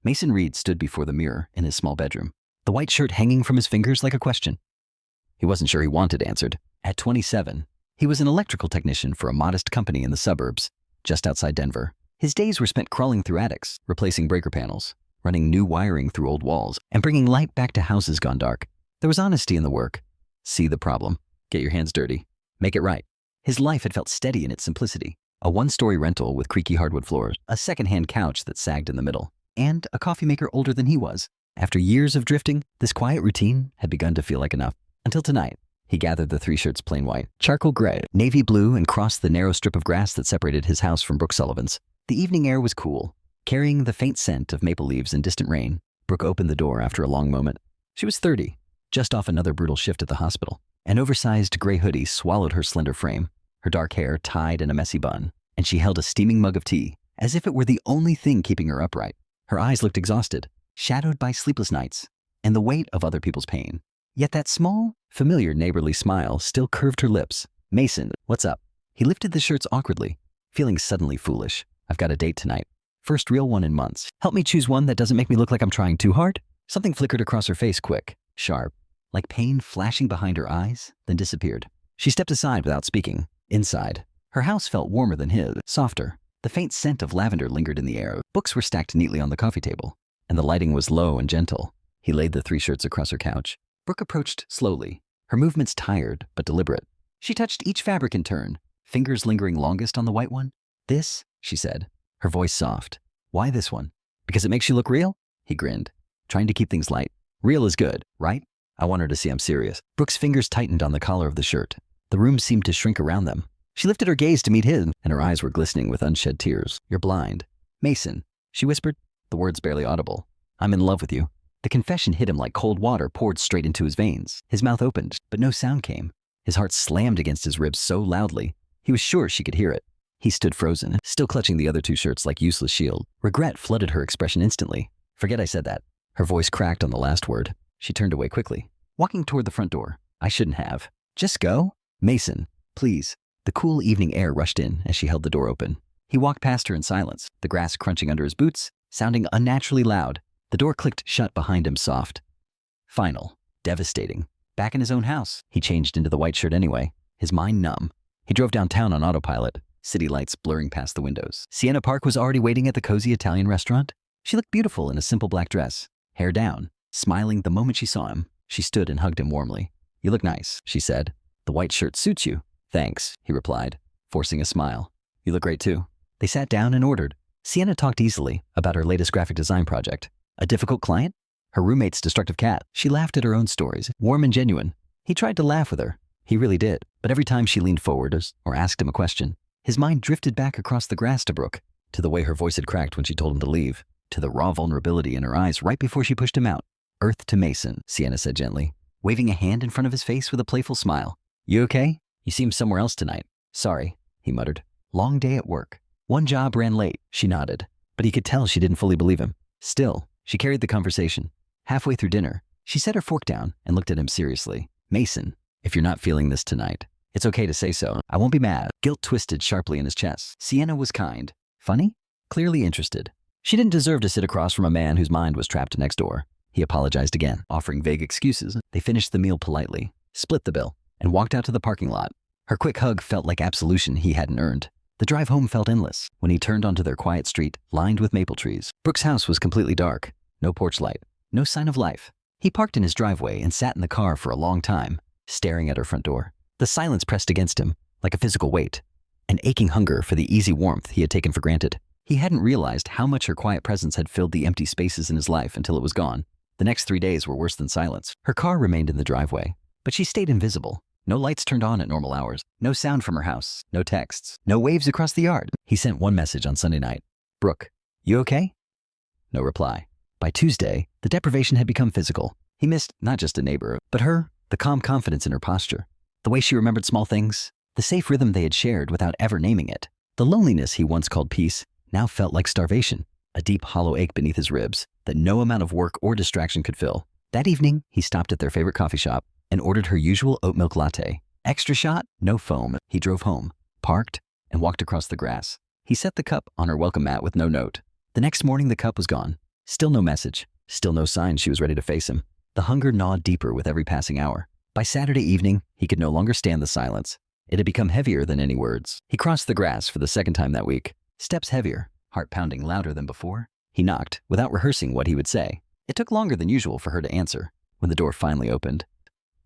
Mason Reed stood before the mirror in his small bedroom, the white shirt hanging from his fingers like a question. He wasn't sure he wanted answered. At 27, he was an electrical technician for a modest company in the suburbs, just outside Denver. His days were spent crawling through attics, replacing breaker panels, running new wiring through old walls, and bringing light back to houses gone dark. There was honesty in the work. See the problem. Get your hands dirty. Make it right. His life had felt steady in its simplicity. A one-story rental with creaky hardwood floors, a second-hand couch that sagged in the middle, and a coffee maker older than he was. After years of drifting, this quiet routine had begun to feel like enough. Until tonight, he gathered the 3 shirts plain white, charcoal gray, navy blue, and crossed the narrow strip of grass that separated his house from Brooke Sullivan's. The evening air was cool. Carrying the faint scent of maple leaves and distant rain, Brooke opened the door after a long moment. She was 30, just off another brutal shift at the hospital. An oversized gray hoodie swallowed her slender frame, her dark hair tied in a messy bun, and she held a steaming mug of tea, as if it were the only thing keeping her upright. Her eyes looked exhausted, shadowed by sleepless nights and the weight of other people's pain. Yet that small, familiar neighborly smile still curved her lips. "Mason, what's up?" He lifted the shirts awkwardly, feeling suddenly foolish. "I've got a date tonight. First real one in months. Help me choose one that doesn't make me look like I'm trying too hard." Something flickered across her face quick, sharp, like pain flashing behind her eyes, then disappeared. She stepped aside without speaking. Inside, her house felt warmer than his, softer. The faint scent of lavender lingered in the air. Books were stacked neatly on the coffee table, and the lighting was low and gentle. He laid the 3 shirts across her couch. Brooke approached slowly, her movements tired but deliberate. She touched each fabric in turn, fingers lingering longest on the white one. "This," she said, her voice soft. "Why this one? Because it makes you look real?" He grinned, trying to keep things light. "Real is good, right? I want her to see I'm serious." Brooke's fingers tightened on the collar of the shirt. The room seemed to shrink around them. She lifted her gaze to meet his, and her eyes were glistening with unshed tears. "You're blind." "Mason," she whispered, the words barely audible. "I'm in love with you." The confession hit him like cold water poured straight into his veins. His mouth opened, but no sound came. His heart slammed against his ribs so loudly, he was sure she could hear it. He stood frozen, still clutching the other 2 shirts like useless shield. Regret flooded her expression instantly. "Forget I said that." Her voice cracked on the last word. She turned away quickly, walking toward the front door. "I shouldn't have." "Just go." "Mason, please." The cool evening air rushed in as she held the door open. He walked past her in silence, the grass crunching under his boots, sounding unnaturally loud. The door clicked shut behind him soft. Final. Devastating. Back in his own house, he changed into the white shirt anyway, his mind numb. He drove downtown on autopilot, city lights blurring past the windows. Sienna Park was already waiting at the cozy Italian restaurant. She looked beautiful in a simple black dress, hair down. Smiling the moment she saw him, she stood and hugged him warmly. "You look nice," she said. "The white shirt suits you." "Thanks," he replied, forcing a smile. "You look great too." They sat down and ordered. Sienna talked easily about her latest graphic design project. A difficult client? Her roommate's destructive cat. She laughed at her own stories, warm and genuine. He tried to laugh with her. He really did. But every time she leaned forward or asked him a question, his mind drifted back across the grass to Brooke, to the way her voice had cracked when she told him to leave, to the raw vulnerability in her eyes right before she pushed him out. "Earth to Mason," Sienna said gently, waving a hand in front of his face with a playful smile. "You okay? You seem somewhere else tonight." "Sorry," he muttered. "Long day at work. One job ran late." She nodded, but he could tell she didn't fully believe him. Still, she carried the conversation. Halfway through dinner, she set her fork down and looked at him seriously. "Mason, if you're not feeling this tonight, it's okay to say so. I won't be mad." Guilt twisted sharply in his chest. Sienna was kind. Funny? Clearly interested. She didn't deserve to sit across from a man whose mind was trapped next door. He apologized again, offering vague excuses. They finished the meal politely, split the bill, and walked out to the parking lot. Her quick hug felt like absolution he hadn't earned. The drive home felt endless when he turned onto their quiet street lined with maple trees. Brooke's house was completely dark. No porch light. No sign of life. He parked in his driveway and sat in the car for a long time, staring at her front door. The silence pressed against him, like a physical weight, an aching hunger for the easy warmth he had taken for granted. He hadn't realized how much her quiet presence had filled the empty spaces in his life until it was gone. The next 3 days were worse than silence. Her car remained in the driveway, but she stayed invisible. No lights turned on at normal hours. No sound from her house. No texts. No waves across the yard. He sent one message on Sunday night. "Brooke, you okay?" No reply. By Tuesday, the deprivation had become physical. He missed not just a neighbor, but her, the calm confidence in her posture, the way she remembered small things, the safe rhythm they had shared without ever naming it. The loneliness he once called peace now felt like starvation, a deep hollow ache beneath his ribs that no amount of work or distraction could fill. That evening, he stopped at their favorite coffee shop and ordered her usual oat milk latte. Extra shot, no foam. He drove home, parked, and walked across the grass. He set the cup on her welcome mat with no note. The next morning, the cup was gone. Still no message. Still no sign she was ready to face him. The hunger gnawed deeper with every passing hour. By Saturday evening, he could no longer stand the silence. It had become heavier than any words. He crossed the grass for the second time that week. Steps heavier, heart pounding louder than before. He knocked, without rehearsing what he would say. It took longer than usual for her to answer. When the door finally opened,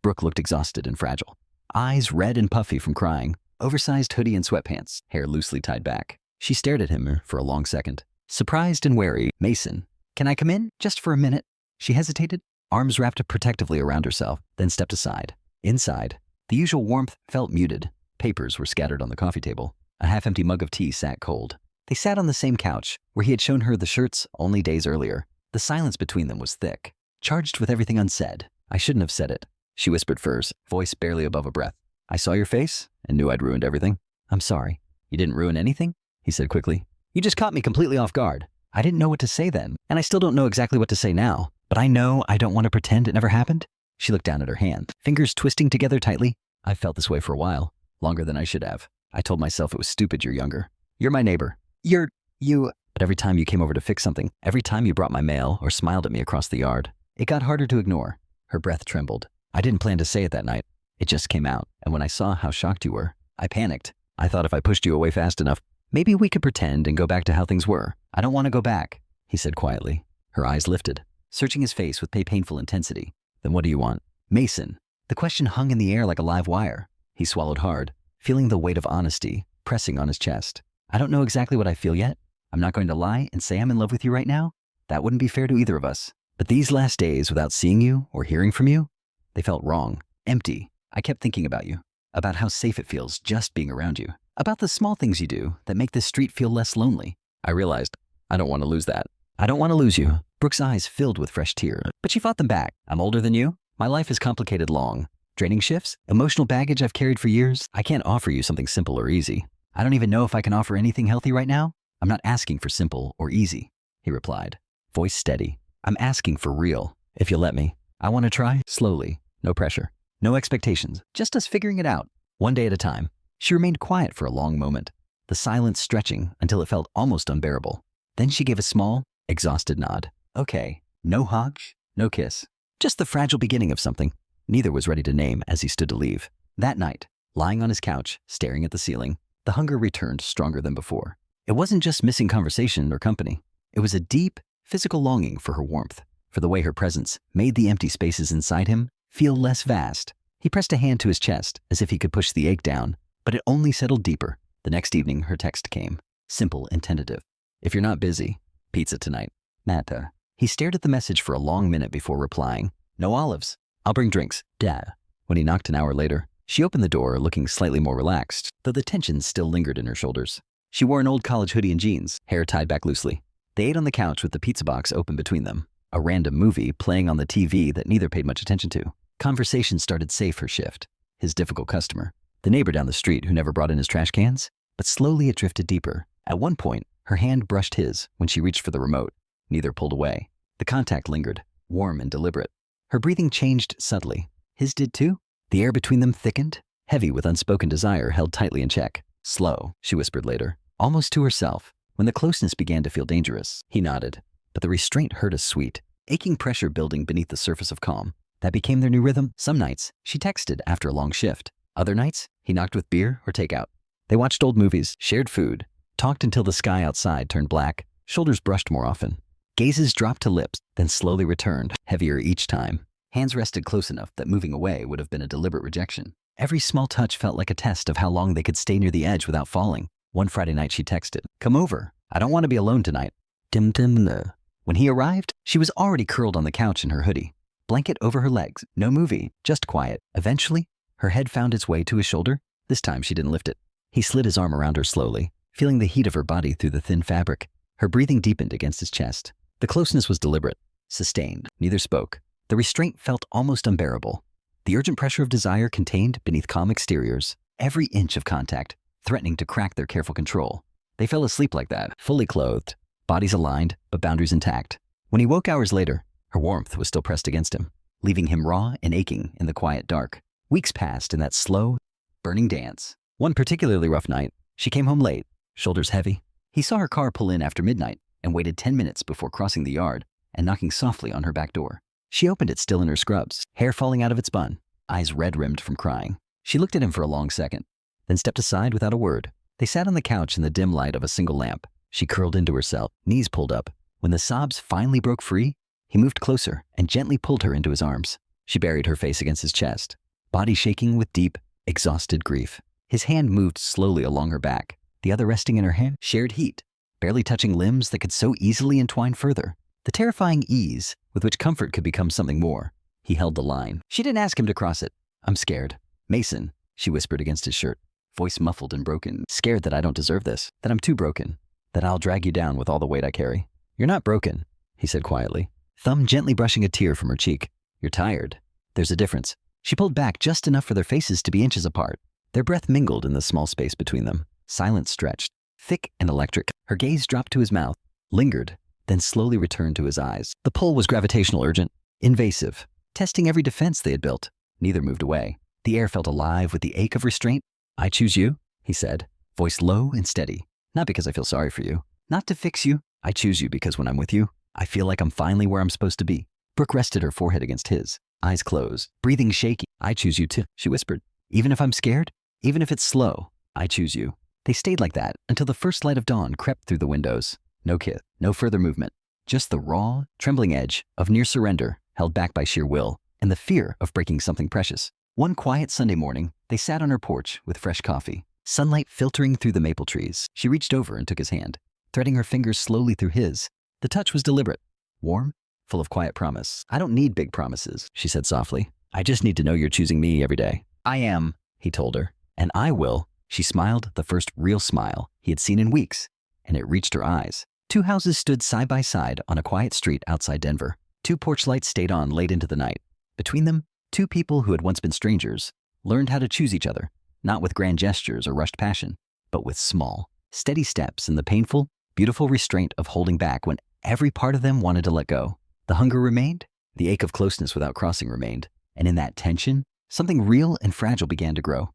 Brooke looked exhausted and fragile. Eyes red and puffy from crying, oversized hoodie and sweatpants, hair loosely tied back. She stared at him for a long second. Surprised and wary, "Mason, can I come in? Just for a minute?" She hesitated, arms wrapped protectively around herself, then stepped aside. Inside, the usual warmth felt muted. Papers were scattered on the coffee table. A half-empty mug of tea sat cold. They sat on the same couch, where he had shown her the shirts only days earlier. The silence between them was thick, charged with everything unsaid. "I shouldn't have said it," she whispered first, voice barely above a breath. "I saw your face and knew I'd ruined everything. I'm sorry." "You didn't ruin anything?" he said quickly. "You just caught me completely off guard. I didn't know what to say then, and I still don't know exactly what to say now, but I know I don't want to pretend it never happened." She looked down at her hand, fingers twisting together tightly. "I've felt this way for a while, longer than I should have. I told myself it was stupid you're younger. You're my neighbor. You. But every time you came over to fix something, every time you brought my mail or smiled at me across the yard, it got harder to ignore." Her breath trembled. "I didn't plan to say it that night. It just came out, and when I saw how shocked you were, I panicked. I thought if I pushed you away fast enough, maybe we could pretend and go back to how things were. I don't want to go back," he said quietly. Her eyes lifted, searching his face with painful intensity. "Then what do you want?" "Mason." The question hung in the air like a live wire. He swallowed hard, feeling the weight of honesty pressing on his chest. "I don't know exactly what I feel yet. I'm not going to lie and say I'm in love with you right now. That wouldn't be fair to either of us. But these last days without seeing you or hearing from you, they felt wrong, empty. I kept thinking about you, about how safe it feels just being around you, about the small things you do that make this street feel less lonely. I realized I don't want to lose that. I don't want to lose you." Brooke's eyes filled with fresh tears, but she fought them back. "I'm older than you. My life is complicated, long, draining shifts, emotional baggage I've carried for years. I can't offer you something simple or easy. I don't even know if I can offer anything healthy right now. I'm not asking for simple or easy," he replied, voice steady. "I'm asking for real, if you'll let me. I want to try, slowly, no pressure, no expectations, just us figuring it out, one day at a time." She remained quiet for a long moment, the silence stretching until it felt almost unbearable. Then she gave a small, exhausted nod. "Okay, no hug, no kiss, just the fragile beginning of something neither was ready to name as he stood to leave. That night, lying on his couch, staring at the ceiling, the hunger returned stronger than before. It wasn't just missing conversation or company. It was a deep, physical longing for her warmth, for the way her presence made the empty spaces inside him feel less vast. He pressed a hand to his chest as if he could push the ache down, but it only settled deeper. The next evening, her text came, simple and tentative. "If you're not busy, pizza tonight. Nata." He stared at the message for a long minute before replying, "No olives. I'll bring drinks. Dad." When he knocked an hour later, she opened the door looking slightly more relaxed, though the tension still lingered in her shoulders. She wore an old college hoodie and jeans, hair tied back loosely. They ate on the couch with the pizza box open between them, a random movie playing on the TV that neither paid much attention to. Conversation started safe her shift. His difficult customer, the neighbor down the street who never brought in his trash cans, but slowly it drifted deeper. At one point, her hand brushed his when she reached for the remote. Neither pulled away. The contact lingered, warm and deliberate. Her breathing changed subtly. His did too. The air between them thickened, heavy with unspoken desire held tightly in check. "Slow," she whispered later, almost to herself. When the closeness began to feel dangerous, he nodded, but the restraint hurt as sweet, aching pressure building beneath the surface of calm. That became their new rhythm. Some nights, she texted after a long shift. Other nights, he knocked with beer or takeout. They watched old movies, shared food, talked until the sky outside turned black, shoulders brushed more often. Gazes dropped to lips, then slowly returned, heavier each time. Hands rested close enough that moving away would have been a deliberate rejection. Every small touch felt like a test of how long they could stay near the edge without falling. One Friday night she texted, "Come over. I don't want to be alone tonight." Dim dim the. When he arrived, she was already curled on the couch in her hoodie. Blanket over her legs, no movie, just quiet. Eventually, her head found its way to his shoulder. This time she didn't lift it. He slid his arm around her slowly, feeling the heat of her body through the thin fabric. Her breathing deepened against his chest. The closeness was deliberate, sustained. Neither spoke. The restraint felt almost unbearable. The urgent pressure of desire contained beneath calm exteriors. Every inch of contact, threatening to crack their careful control. They fell asleep like that, fully clothed, bodies aligned, but boundaries intact. When he woke hours later, her warmth was still pressed against him, leaving him raw and aching in the quiet dark. Weeks passed in that slow, burning dance. One particularly rough night, she came home late, shoulders heavy. He saw her car pull in after midnight and waited 10 minutes before crossing the yard. and knocking softly on her back door. She opened it still in her scrubs, hair falling out of its bun, eyes red-rimmed from crying. She looked at him for a long second, then stepped aside without a word. They sat on the couch in the dim light of a single lamp. She curled into herself, knees pulled up. When the sobs finally broke free, he moved closer and gently pulled her into his arms. She buried her face against his chest, body shaking with deep, exhausted grief. His hand moved slowly along her back, the other resting in her hand, shared heat, barely touching limbs that could so easily entwine further. The terrifying ease with which comfort could become something more. He held the line. She didn't ask him to cross it. I'm scared. Mason, she whispered against his shirt, voice muffled and broken. Scared that I don't deserve this, that I'm too broken, that I'll drag you down with all the weight I carry. You're not broken, he said quietly, thumb gently brushing a tear from her cheek. You're tired. There's a difference. She pulled back just enough for their faces to be inches apart. Their breath mingled in the small space between them. Silence stretched, thick and electric. Her gaze dropped to his mouth, lingered, then slowly returned to his eyes. The pull was gravitational, urgent, invasive, testing every defense they had built. Neither moved away. The air felt alive with the ache of restraint. I choose you, he said, voice low and steady. Not because I feel sorry for you, not to fix you. I choose you because when I'm with you, I feel like I'm finally where I'm supposed to be. Brooke rested her forehead against his, eyes closed, breathing shaky. I choose you too, she whispered. Even if I'm scared, even if it's slow, I choose you. They stayed like that until the first light of dawn crept through the windows. No kiss, no further movement, just the raw, trembling edge of near surrender held back by sheer will and the fear of breaking something precious. One quiet Sunday morning, they sat on her porch with fresh coffee, sunlight filtering through the maple trees. She reached over and took his hand, threading her fingers slowly through his. The touch was deliberate, warm, full of quiet promise. I don't need big promises, she said softly. I just need to know you're choosing me every day. I am, he told her. And I will. She smiled, the first real smile he had seen in weeks, and it reached her eyes. Two houses stood side by side on a quiet street outside Denver. Two porch lights stayed on late into the night. Between them, two people who had once been strangers learned how to choose each other, not with grand gestures or rushed passion, but with small, steady steps and the painful, beautiful restraint of holding back when every part of them wanted to let go. The hunger remained, the ache of closeness without crossing remained, and in that tension, something real and fragile began to grow.